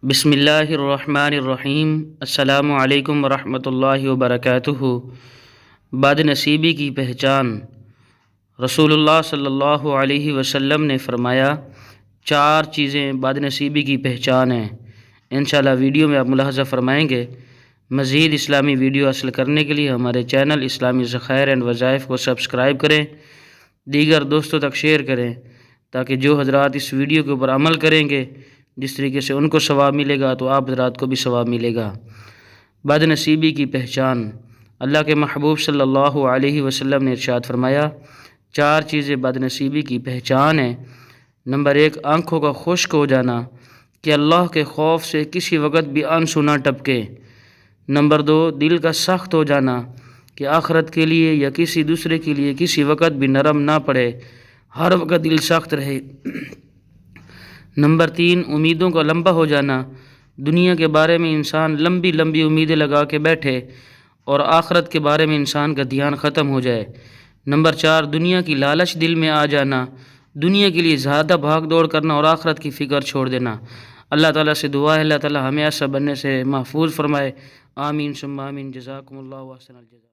بسم اللہ الرحمن الرحیم۔ السلام علیکم ورحمۃ اللہ وبرکاتہ۔ بد نصیبی کی پہچان۔ رسول اللہ صلی اللہ علیہ وسلم نے فرمایا 4 چیزیں بد نصیبی کی پہچان ہیں۔ انشاءاللہ ویڈیو میں آپ ملاحظہ فرمائیں گے۔ مزید اسلامی ویڈیو حاصل کرنے کے لیے ہمارے چینل اسلامی ذخائر اینڈ وظائف کو سبسکرائب کریں، دیگر دوستوں تک شیئر کریں تاکہ جو حضرات اس ویڈیو کے اوپر عمل کریں گے جس طریقے سے ان کو ثواب ملے گا تو آپ حضرات کو بھی ثواب ملے گا۔ بد نصیبی کی پہچان۔ اللہ کے محبوب صلی اللہ علیہ وسلم نے ارشاد فرمایا 4 چیزیں بد نصیبی کی پہچان ہیں۔ نمبر 1، آنکھوں کا خشک ہو جانا کہ اللہ کے خوف سے کسی وقت بھی آنسو نہ ٹپکے۔ نمبر 2، دل کا سخت ہو جانا کہ آخرت کے لیے یا کسی دوسرے کے لیے کسی وقت بھی نرم نہ پڑے، ہر وقت دل سخت رہے۔ نمبر 3، امیدوں کا لمبا ہو جانا، دنیا کے بارے میں انسان لمبی لمبی امیدیں لگا کے بیٹھے اور آخرت کے بارے میں انسان کا دھیان ختم ہو جائے۔ نمبر 4، دنیا کی لالچ دل میں آ جانا، دنیا کے لیے زیادہ بھاگ دوڑ کرنا اور آخرت کی فکر چھوڑ دینا۔ اللہ تعالیٰ سے دعا ہے اللہ تعالیٰ ہمیں ایسا بننے سے محفوظ فرمائے۔ آمین ثم آمین۔ جزاکم اللہ و احسن الجزاء۔